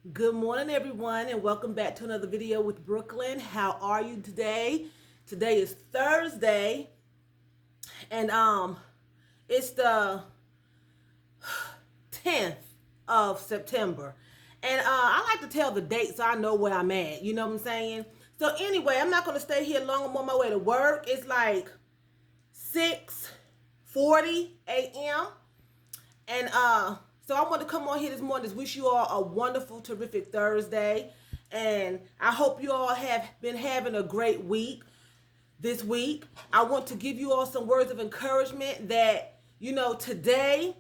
Good morning, everyone, and welcome back to another video with Brooklyn. How are you today? Today is Thursday, and it's the 10th of September. And I like to tell the date so I know where I'm at. You know what I'm saying? So anyway, I'm not going to stay here long. I'm on my way to work. It's like 6:40 a.m. And so I want to come on here this morning to wish you all a wonderful, terrific Thursday. And I hope you all have been having a great week this week. I want to give you all some words of encouragement that, today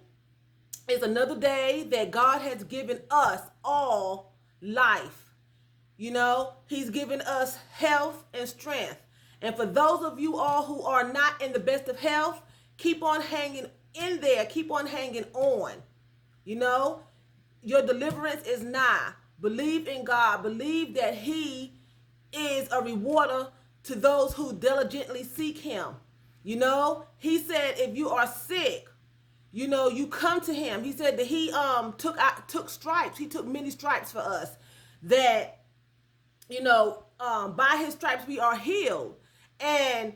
is another day that God has given us all life. He's given us health and strength. And for those of you all who are not in the best of health, keep on hanging in there. Keep on hanging on. Your deliverance is nigh. Believe in God. Believe that He is a rewarder to those who diligently seek Him. He said if you are sick, you come to Him. He said that He took stripes. He took many stripes for us. That by His stripes we are healed. And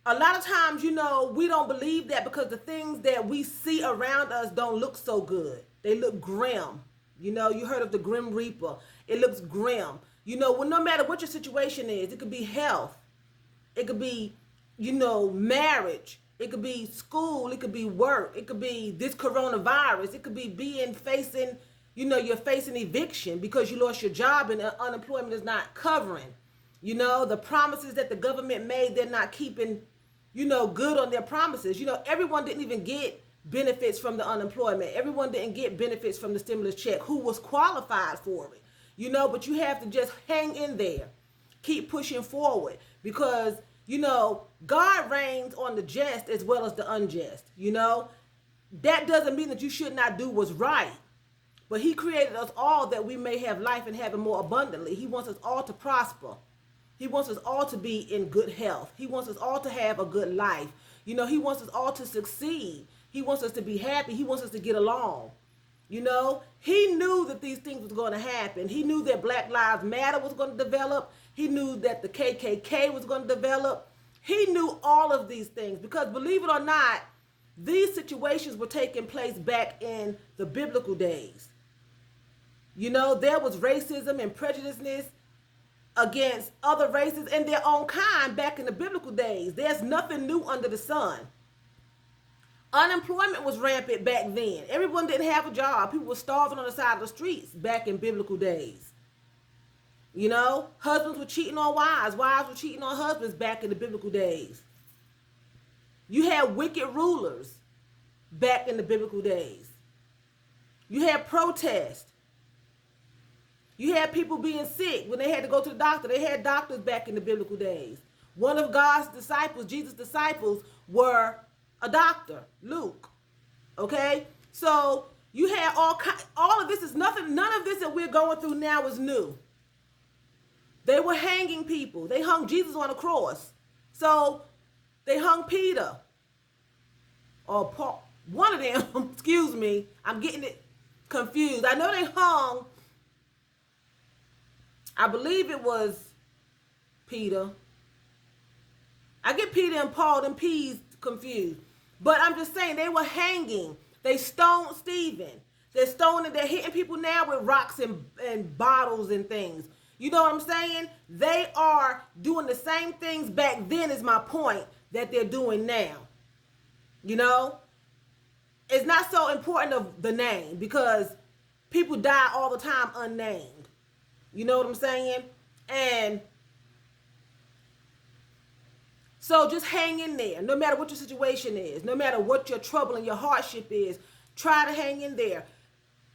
a lot of times, we don't believe that because the things that we see around us don't look so good. They look grim. You heard of the Grim Reaper. It looks grim. Well, no matter what your situation is, it could be health. It could be, marriage. It could be school. It could be work. It could be this coronavirus. It could be you're facing eviction because you lost your job and unemployment is not covering. The promises that the government made, they're not keeping, good on their promises. Everyone didn't even get benefits from the unemployment. Everyone didn't get benefits from the stimulus check who was qualified for it. But you have to just hang in there. Keep pushing forward because, God reigns on the just as well as the unjust. That doesn't mean that you should not do what's right. But He created us all that we may have life and have it more abundantly. He wants us all to prosper. He wants us all to be in good health. He wants us all to have a good life. He wants us all to succeed. He wants us to be happy. He wants us to get along. He knew that these things was going to happen. He knew that Black Lives Matter was going to develop. He knew that the KKK was going to develop. He knew all of these things because, believe it or not, these situations were taking place back in the biblical days. There was racism and prejudiceness against other races and their own kind back in the biblical days. There's nothing new under the sun. Unemployment was rampant back then. Everyone didn't have a job. People were starving on the side of the streets back in biblical days. Husbands were cheating on wives. Wives were cheating on husbands back in the biblical days. You had wicked rulers back in the biblical days. You had protests. You had people being sick when they had to go to the doctor. They had doctors back in the biblical days. One of God's disciples, Jesus' disciples, were a doctor, Luke. Okay? So you had all of this is nothing, none of this that we're going through now is new. They were hanging people. They hung Jesus on a cross. So they hung Peter. Or Paul. One of them, excuse me, I'm getting it confused. I know they hung, I believe it was Peter. I get Peter and Paul and P's confused. But I'm just saying, they were hanging. They stoned Stephen. They're hitting people now with rocks and bottles and things. You know what I'm saying? They are doing the same things back then is my point that they're doing now. It's not so important of the name because people die all the time unnamed. You know what I'm saying? And so just hang in there. No matter what your situation is, no matter what your trouble and your hardship is, try to hang in there.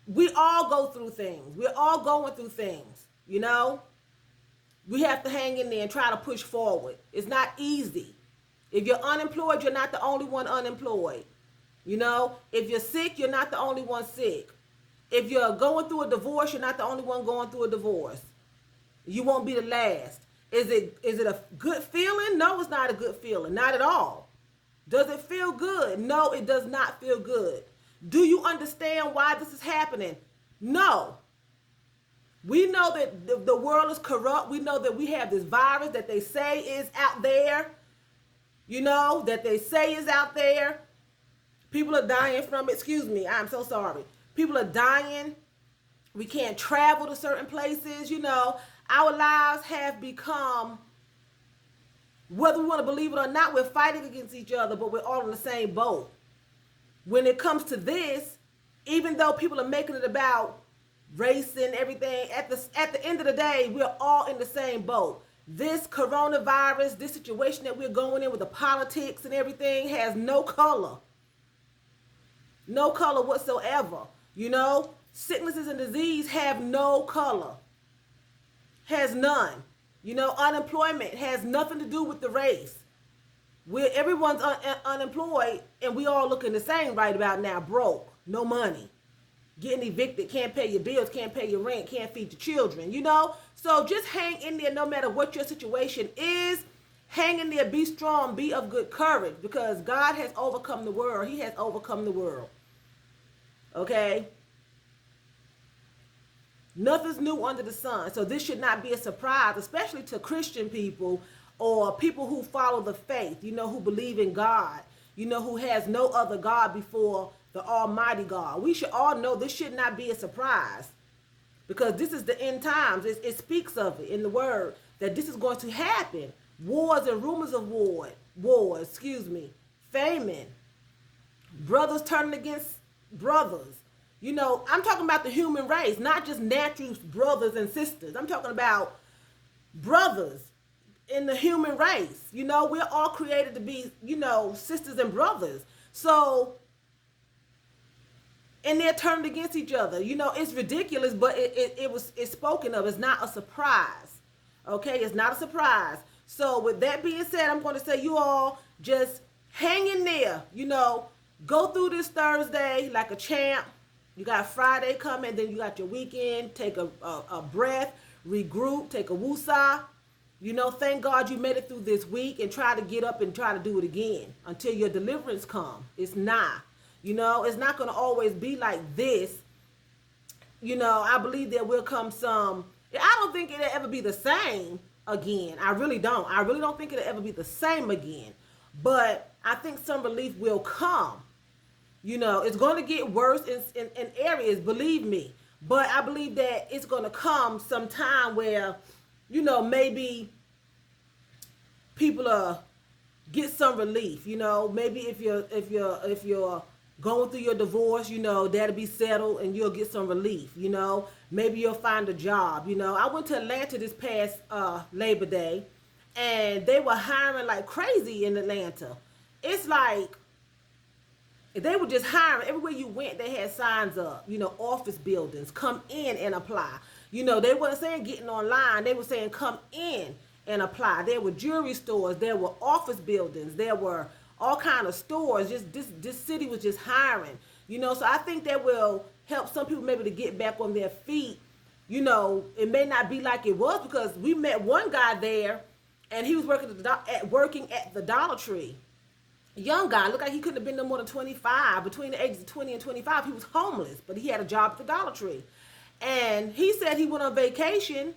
We all go through things. We're all going through things, We have to hang in there and try to push forward. It's not easy. If you're unemployed, you're not the only one unemployed. If you're sick, you're not the only one sick. If you're going through a divorce, you're not the only one going through a divorce. You won't be the last. Is it a good feeling? No, it's not a good feeling. Not at all. Does it feel good? No, it does not feel good. Do you understand why this is happening? No. We know that the world is corrupt. We know that we have this virus that they say is out there, that they say is out there. People are dying from it. Excuse me, I'm so sorry. People are dying. We can't travel to certain places. Our lives have become, whether we want to believe it or not, we're fighting against each other, but we're all in the same boat. When it comes to this, even though people are making it about race and everything, at the end of the day, we're all in the same boat. This coronavirus, this situation that we're going in with the politics and everything has no color. No color whatsoever. Sicknesses and disease have no color. Has none. Unemployment has nothing to do with the race. Everyone's unemployed, and we all looking the same right about now. Broke, no money, getting evicted, can't pay your bills, can't pay your rent, can't feed your children. So just hang in there, no matter what your situation is. Hang in there, be strong, be of good courage, because God has overcome the world. He has overcome the world. Okay? Nothing's new under the sun. So this should not be a surprise, especially to Christian people or people who follow the faith, who believe in God, who has no other God before the Almighty God. We should all know this should not be a surprise, because this is the end times. It speaks of it in the word that this is going to happen. Wars and rumors of wars, famine, brothers turning against brothers. I'm talking about the human race, not just natural brothers and sisters. I'm talking about brothers in the human race. We're all created to be, sisters and brothers. So, and they're turned against each other. It's ridiculous, but it's spoken of. It's not a surprise. Okay, it's not a surprise. So with that being said, I'm going to say you all just hang in there. Go through this Thursday like a champ. You got Friday coming, then you got your weekend. Take a breath, regroup, take a woosah. Thank God you made it through this week, and try to get up and try to do it again until your deliverance come. It's not. It's not going to always be like this. I believe there will come some. I don't think it'll ever be the same again. I really don't. I really don't think it'll ever be the same again. But I think some relief will come. It's going to get worse in areas, believe me. But I believe that it's going to come some time where, maybe people get some relief. Maybe if you're going through your divorce, that'll be settled and you'll get some relief. Maybe you'll find a job. I went to Atlanta this past Labor Day, and they were hiring like crazy in Atlanta. It's like they were just hiring. Everywhere you went, they had signs up, office buildings, come in and apply. They weren't saying getting online. They were saying come in and apply. There were jewelry stores. There were office buildings. There were all kind of stores. Just this city was just hiring. So I think that will help some people maybe to get back on their feet. It may not be like it was, because we met one guy there, and he was working at the Dollar Tree. Young guy, looked like he couldn't have been no more than 25. Between the ages of 20 and 25, he was homeless, but he had a job at the Dollar Tree. And he said he went on vacation,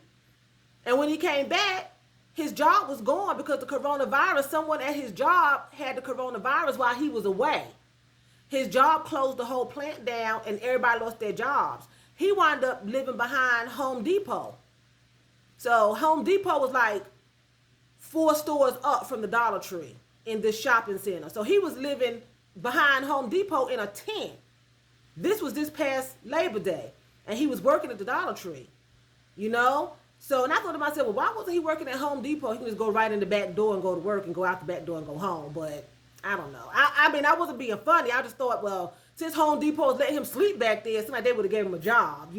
and when he came back, his job was gone because the coronavirus. Someone at his job had the coronavirus while he was away. His job closed the whole plant down, and everybody lost their jobs. He wound up living behind Home Depot. So Home Depot was like 4 stores up from the Dollar Tree in this shopping center. So he was living behind Home Depot in a tent. This was this past Labor Day, and he was working at the Dollar Tree. So, and I thought to myself, well, why wasn't he working at Home Depot? He can just go right in the back door and go to work and go out the back door and go home. But I don't know. I mean, I wasn't being funny. I just thought, well, since Home Depot was letting him sleep back there, somebody they would have gave him a job,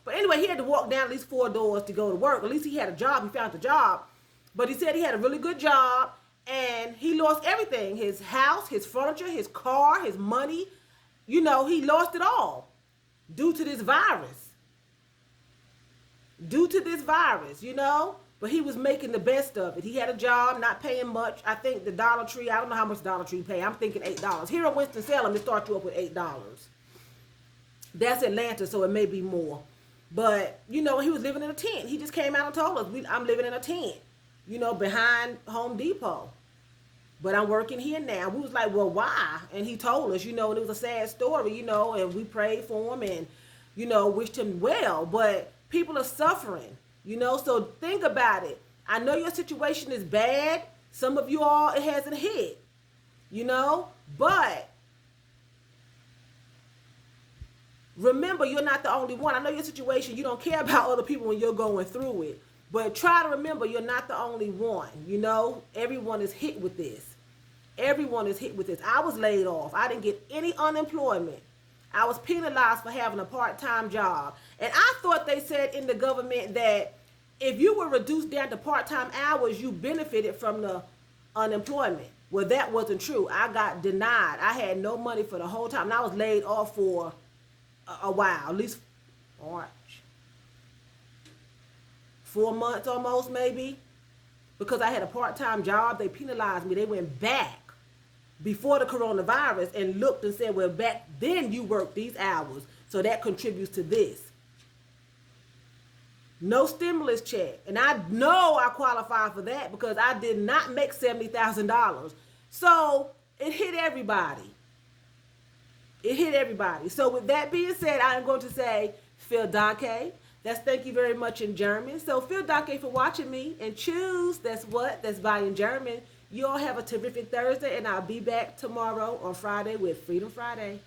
But anyway, he had to walk down at least 4 doors to go to work. At least he had a job. He found the job. But he said he had a really good job, and he lost everything. His house, his furniture, his car, his money. He lost it all due to this virus. But he was making the best of it. He had a job, not paying much. I think the Dollar Tree, I don't know how much Dollar Tree pay. I'm thinking $8. Here in Winston-Salem, they start you up with $8. That's Atlanta, so it may be more. But, you know, he was living in a tent. He just came out and told us, I'm living in a tent, you know, behind Home Depot. But I'm working here now. We was like, well, why? And he told us, you know, and it was a sad story, you know, and we prayed for him and, you know, wished him well. But people are suffering, you know, so think about it. I know your situation is bad. Some of you all, it hasn't hit, you know, but remember, you're not the only one. I know your situation, you don't care about other people when you're going through it. But try to remember, you're not the only one. You know, everyone is hit with this. Everyone is hit with this. I was laid off. I didn't get any unemployment. I was penalized for having a part-time job. And I thought they said in the government that if you were reduced down to part-time hours, you benefited from the unemployment. Well, that wasn't true. I got denied. I had no money for the whole time. And I was laid off for a while, at least March. 4 months almost, maybe. Because I had a part-time job, they penalized me. They went back before the coronavirus and looked and said, well, back then you worked these hours, so that contributes to this. No stimulus check. And I know I qualify for that because I did not make $70,000. So it hit everybody. It hit everybody. So with that being said, I am going to say, Vielen Dank. That's thank you very much in German. So Vielen Dank for watching me. And choose, that's what? That's bye in German. You all have a terrific Thursday, and I'll be back tomorrow on Friday with Freedom Friday.